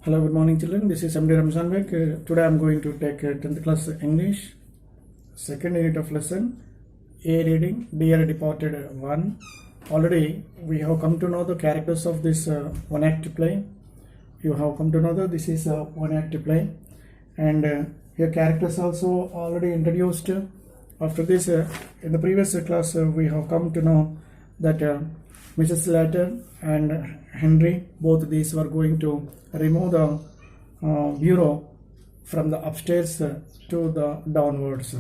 Hello, good morning, children. This is MD Ramzan Beg. Today I am going to take 10th class English, second unit of lesson, A reading, Dear Departed 1. Already we have come to know the characters of this one act play. You have come to know that this is a one act play, and your characters also already introduced. After this, in the previous class, we have come to know that Mrs. Slater and Henry, both these were going to remove the bureau from the upstairs to the downwards.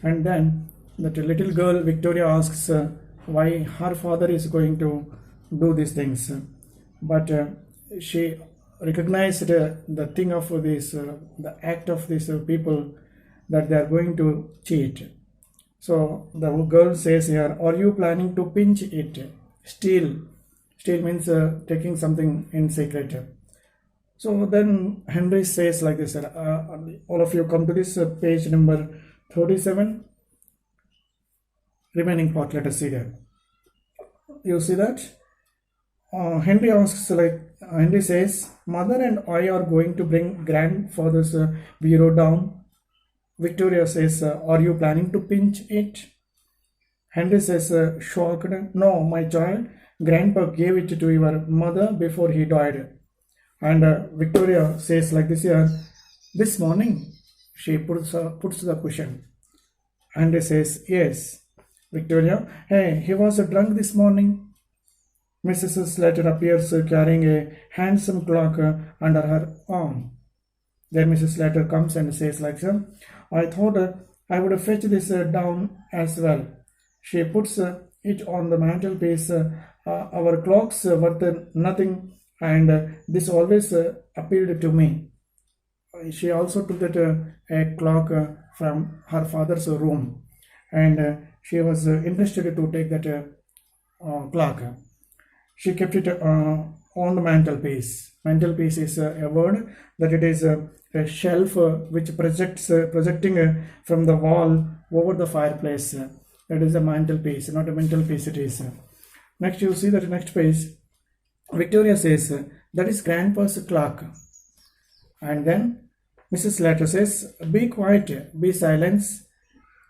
And then that little girl Victoria asks why her father is going to do these things. But she recognized the thing of this, the act of these people, that they are going to cheat. So the girl says here, are you planning to pinch it? Steal means taking something in secret. So then Henry says like this, all of you come to this page number 37, remaining part, let us see that. You see that? Henry asks, Henry says, mother and I are going to bring grandfather's bureau down. Victoria says, are you planning to pinch it? Henry says, shocked, no, my child, grandpa gave it to your mother before he died. And Victoria says like this here, this morning, she puts the question. Henry says, yes. Victoria, hey, he was drunk this morning. Mrs. Slater appears carrying a handsome clock under her arm. Then Mrs. Slater comes and says like so, I thought I would fetch this down as well. She puts it on the mantelpiece. Our clocks worth nothing, and this always appealed to me. She also took that a clock from her father's room, and she was interested to take that clock. She kept it on the mantelpiece. Mantelpiece is a word that it is a shelf which projecting from the wall over the fireplace. That is a mantelpiece, not a mental piece it is. Next you see that next page. Victoria says, that is grandpa's clock. And then Mrs. Slater says, be quiet, be silent.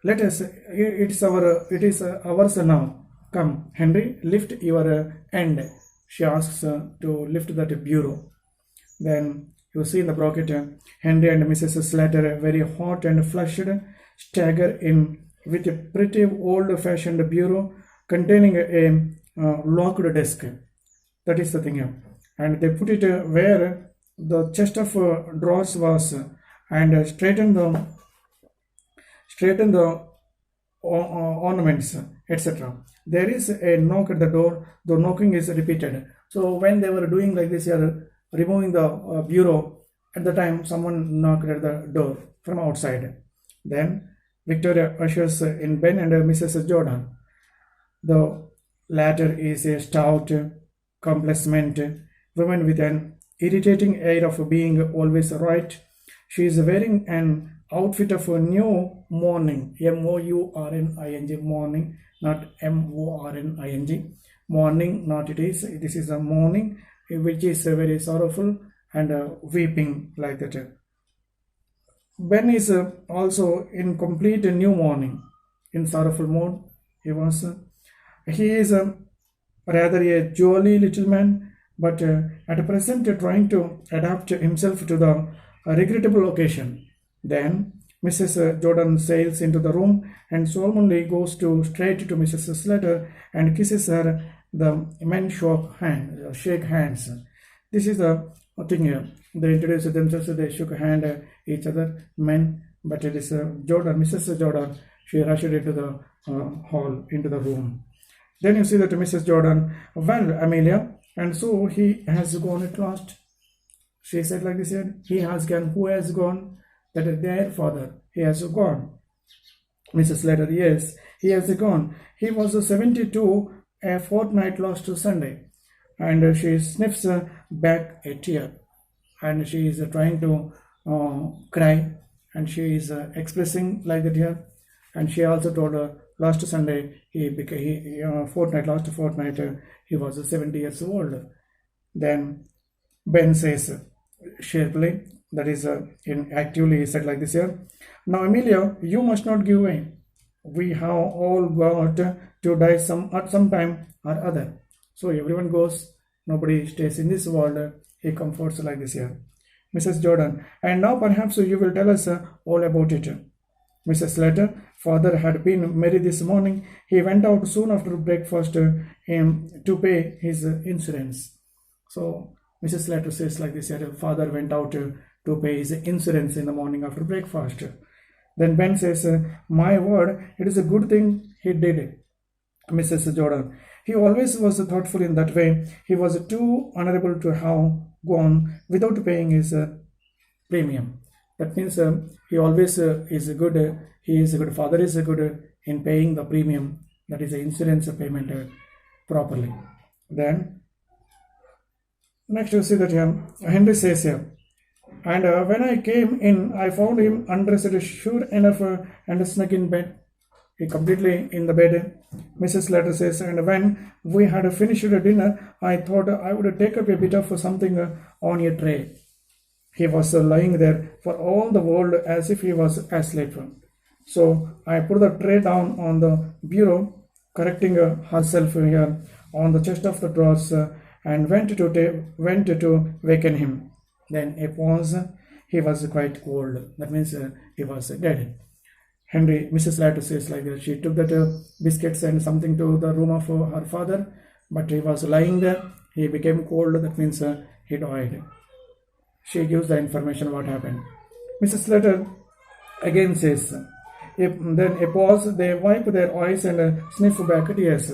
Let us, it is ours now. Come, Henry, lift your end. She asks to lift that bureau. Then you see in the bracket, Henry and Mrs. Slater, very hot and flushed, stagger in with a pretty old-fashioned bureau containing a locked desk. That is the thing here. And they put it where the chest of drawers was, and straighten the ornaments, etc. There is a knock at the door. The knocking is repeated. So when they were doing like this, here removing the bureau, at the time someone knocked at the door from outside. Then Victoria ushers in Ben and Mrs. Jordan. The latter is a stout, complacent woman with an irritating air of being always right. She is wearing an outfit of a new mourning, M-O-U-R-N-I-G, mourning, not M-O-R-N-I-N-G, mourning, not it is. This is a mourning, which is very sorrowful and weeping like that. Ben is also in complete new mourning, in sorrowful mood. He is rather a jolly little man, but at present trying to adapt himself to the regrettable occasion. Then Mrs. Jordan sails into the room and solemnly goes straight to Mrs. Slater and kisses her. The men shake hands. This is the thing here. They introduced themselves, they shook hand each other, men, but it is Jordan, Mrs. Jordan, she rushed into the hall, into the room. Then you see that Mrs. Jordan, well, Amelia, and so he has gone at last. She said like this here, he has gone. Who has gone? That is their father. He has gone. Mrs. Slater, yes, he has gone. He was 72 a fortnight last Sunday. And she sniffs back a tear. And she is trying to cry. And she is expressing like that here. And she also told her last Sunday, last fortnight, he was 70 years old. Then Ben says, sharply. That is, in actively he said like this here. Now, Amelia, you must not give way. We have all got to die at some time or other. So everyone goes, nobody stays in this world. He comforts like this here. Mrs. Jordan, and now perhaps you will tell us all about it. Mrs. Slater, father had been married this morning. He went out soon after breakfast to pay his insurance. So Mrs. Slater says like this here, father went out to pay his insurance in the morning after breakfast. Then Ben says, my word, it is a good thing he did. Mrs. Jordan, he always was thoughtful in that way. He was too honorable to have gone without paying his premium. That means he always is good. He is a good father. Is good in paying the premium. That is the insurance payment properly. Then next you see that here Henry says here. And when I came in, I found him undressed, sure enough, and snug in bed. He completely in the bed. Mrs. Slater says, and when we had finished dinner, I thought I would take up a bit of something on a tray. He was lying there for all the world as if he was asleep. So I put the tray down on the bureau, correcting herself here on the chest of the drawers, and went to waken him. Then a pause. He was quite cold. That means he was dead. Henry, Mrs. Slater says like that. She took that biscuits and something to the room of her father, but he was lying there. He became cold. That means he died. She gives the information what happened. Mrs. Slater again says. Then a pause. They wipe their eyes and sniff back at yes.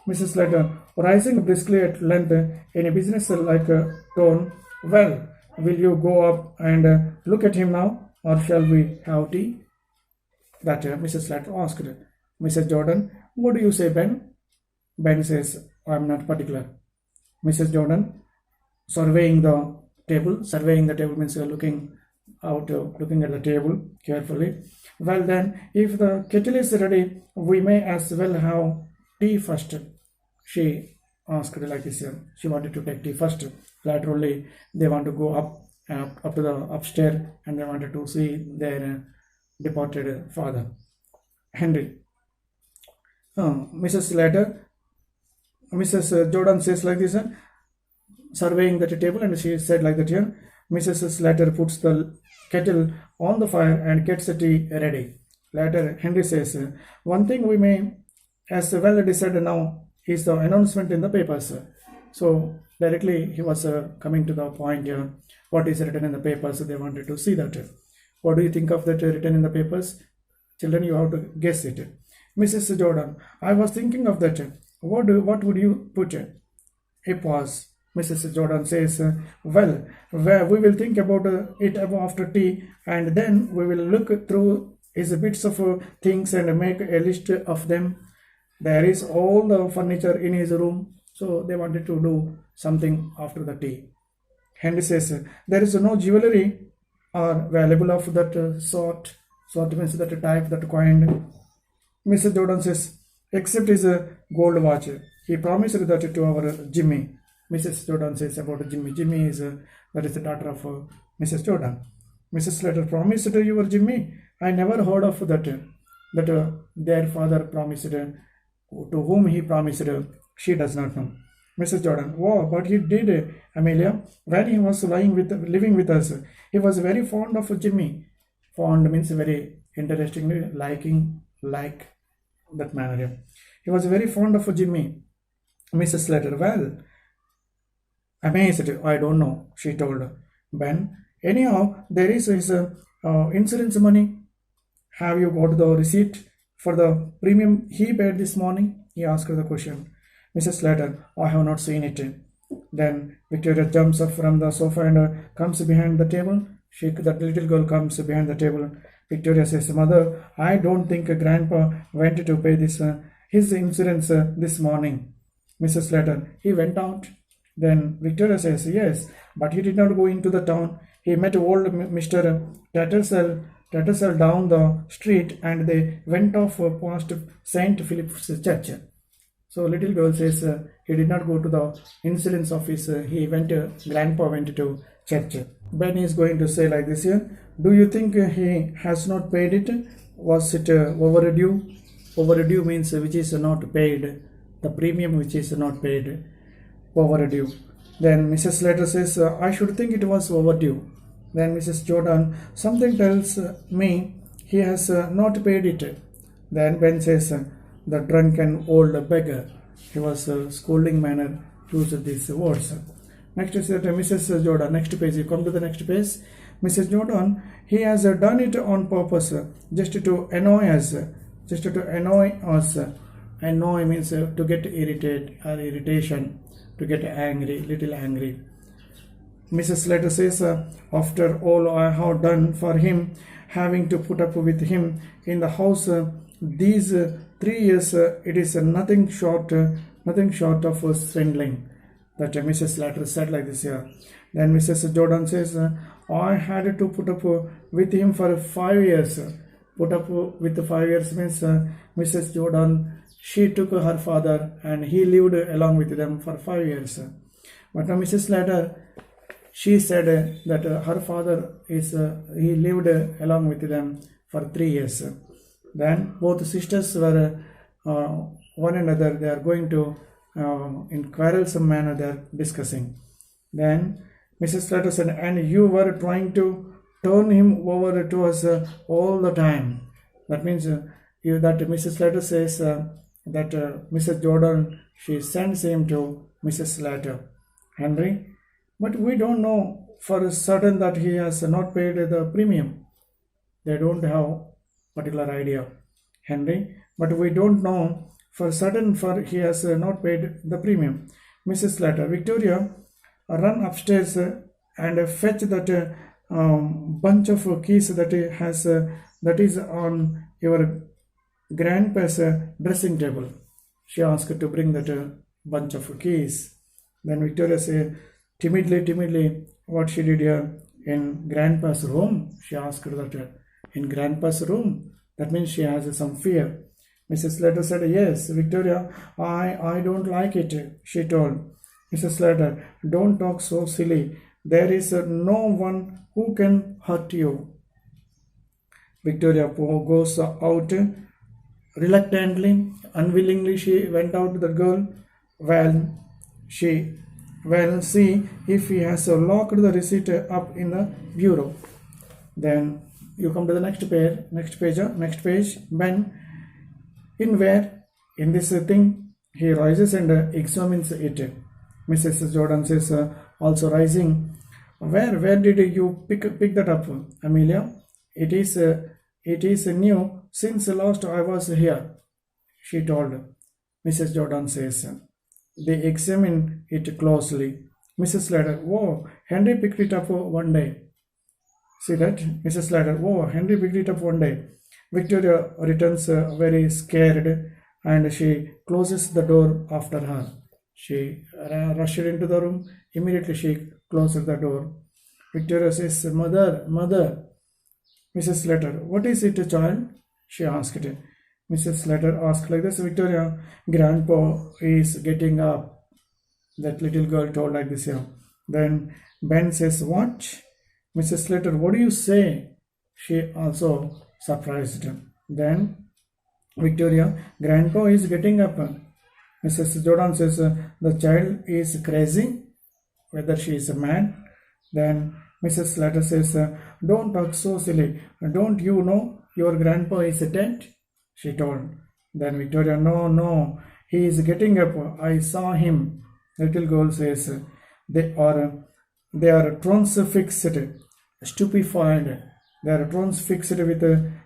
Mrs. Slater, rising briskly at length in a business-like tone. Well, will you go up and look at him now, or shall we have tea? That Mrs. Slater asked. Mrs. Jordan, what do you say, Ben? Ben says, I am not particular. Mrs. Jordan, surveying the table means looking out, looking at the table carefully. Well then, if the kettle is ready, we may as well have tea first. She asked like this. She wanted to take tea first. Laterally, they want to go up to the upstairs, and they wanted to see their departed father, Henry. Mrs. Jordan says like this, surveying that table, and she said like that here. Mrs. Slater puts the kettle on the fire and gets the tea ready. Later, Henry says, one thing we may as well decide now is the announcement in the papers. So directly he was coming to the point here. What is written in the papers? They wanted to see that. What do you think of that written in the papers? Children, you have to guess it. Mrs. Jordan, I was thinking of that. What would you put? A pause. Mrs. Jordan says, well, we will think about it after tea, and then we will look through his bits of things and make a list of them. There is all the furniture in his room, so they wanted to do something after the tea. Henry says, there is no jewelry or valuable of that sort means that type, that kind. Mrs. Jordan says, except his gold watch. He promised that to our Jimmy. Mrs. Jordan says about Jimmy. Jimmy is that is the daughter of Mrs. Jordan. Mrs. Slater promised to your Jimmy. I never heard of that. Their father promised to whom he promised. She does not know. Mrs. Jordan, wow, but he did, Amelia. When he was living with us, he was very fond of Jimmy. Fond means very interestingly like that manner. He was very fond of Jimmy. Mrs. Slater, well, amazed, I don't know, she told Ben. Anyhow, there is his insurance money. Have you got the receipt for the premium he paid this morning? He asked the question. Mrs. Slater, I have not seen it. Then Victoria jumps up from the sofa and comes behind the table. That little girl comes behind the table. Victoria says, Mother, I don't think Grandpa went to pay his insurance this morning. Mrs. Slater, he went out. Then Victoria says, yes, but he did not go into the town. He met old Mr. Tattersall down the street, and they went off past St. Philip's Church. So little girl says he did not go to the insurance office. Grandpa went to church. Ben is going to say like this here. Do you think he has not paid it? Was it overdue? Overdue means which is not paid. The premium which is not paid. Overdue. Then Mrs. Slater says, I should think it was overdue. Then Mrs. Jordan, something tells me he has not paid it. Then Ben says, the drunken old beggar. He was scolding manner, used these words. Next is that Mrs. Jordan. Next page. You come to the next page. Mrs. Jordan, he has done it on purpose, just to annoy us. Just to annoy us. Annoy means to get irritated or irritation, to get angry, little angry. Mrs. Slater says, after all I have done for him, having to put up with him in the house these 3 years, it is nothing short of swindling. That Mrs. Slater said like this here. Then Mrs. Jordan says, I had to put up with him for 5 years. Put up with 5 years means Mrs. Jordan, she took her father and he lived along with them for 5 years. But now Mrs. Slater, she said that her father he lived along with them for 3 years. Then both sisters were one another, they are going to in quarrelsome manner they are discussing. Then Mrs. Slater said, and you were trying to turn him over to us all the time. That means that Mrs. Slater says that Mrs. Jordan, she sends him to Mrs. Slater, Henry, but we don't know for certain that he has not paid the premium. They don't have particular idea, Henry, but we don't know for certain for he has not paid the premium. Mrs. Slater, Victoria, run upstairs and fetch that bunch of keys that is on your grandpa's dressing table. She asked to bring that bunch of keys. Then Victoria said timidly what she did here in grandpa's room. She asked that in grandpa's room. That means she has some fear. Mrs. Slater said, yes, Victoria, I don't like it, she told. Mrs. Slater, don't talk so silly. There is no one who can hurt you. Victoria goes out reluctantly, unwillingly. She went out to the girl. Well, see if he has locked the receipt up in the bureau. Then you come to the next page. Ben, in this thing, he rises and examines it. Mrs. Jordan says, also rising, where did you pick that up, Amelia? It is new since last I was here, she told. Mrs. Jordan says, they examine it closely. Mrs. Slater, oh, Henry picked it up one day. See that? Mrs. Slater, oh, Henry picked it up one day. Victoria returns very scared and she closes the door after her. She rushed into the room. Immediately she closed the door. Victoria says, Mother. Mrs. Slater, what is it, child? She asked. Mrs. Slater asked like this, Victoria, Grandpa is getting up. That little girl told like this here. Then Ben says, what? Mrs. Slater, what do you say? She also surprised. Then Victoria, Grandpa is getting up. Mrs. Jordan says, the child is crazy, whether she is mad. Then Mrs. Slater says, don't talk so silly. Don't you know your grandpa is dead? She told. Then Victoria, no, he is getting up. I saw him. Little girl says, they are transfixed, stupefied. They are transfixed with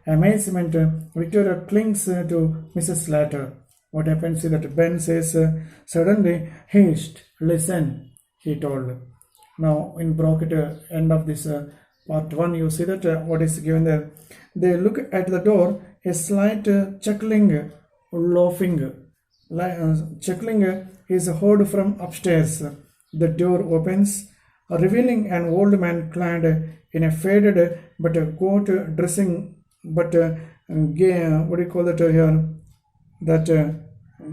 amazement. Victoria clings to Mrs. Slater. What happens is that Ben says, suddenly, haste, listen, he told. Now, in bracket, end of this part 1, you see that what is given there. They look at the door, a slight chuckling, laughing. Chuckling is heard from upstairs. The door opens, revealing an old man clad in a faded but coat dressing, but gay, what do you call that here? That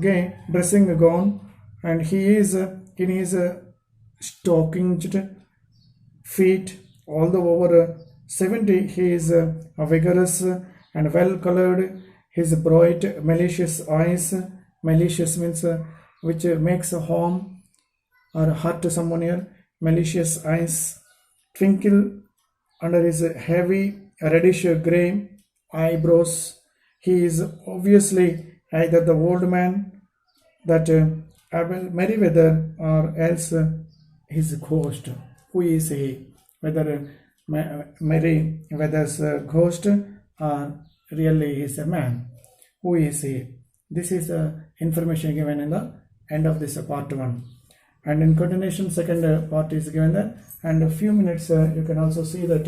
gay dressing gown, and he is in his stockinged feet, although over 70, he is vigorous and well colored. His bright, malicious eyes, malicious means which makes harm or hurt to someone here, malicious eyes, twinkle under his heavy reddish gray eyebrows. He is obviously either the old man that Abel Merriweather or else his ghost. Who is he? Whether Merriweather's ghost or really he is a man. Who is he? This is the information given in the end of this part 1. And in continuation, second part is given there, and a few minutes you can also see that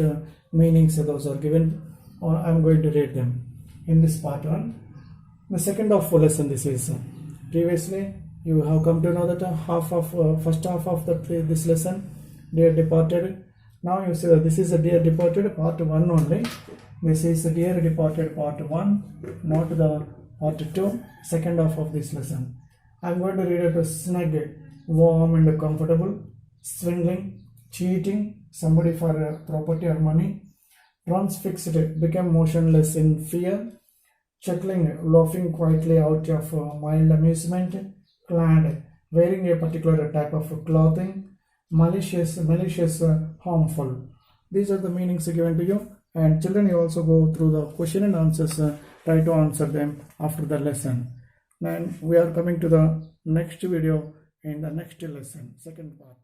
meanings those are given, or I am going to read them in this part 1. The second of lesson, this is previously you have come to know that first half of this lesson, dear departed. Now you see that this is a dear departed part 1 only. This is a dear departed part 1, not the part 2, second half of this lesson. I am going to read it snug, warm and comfortable, swindling, cheating somebody for property or money, transfixed, become motionless in fear, chuckling, laughing quietly out of mild amusement, clad, wearing a particular type of clothing, malicious, harmful. These are the meanings given to you, and children, you also go through the question and answers, try to answer them after the lesson. And we are coming to the next video in the next lesson, second part.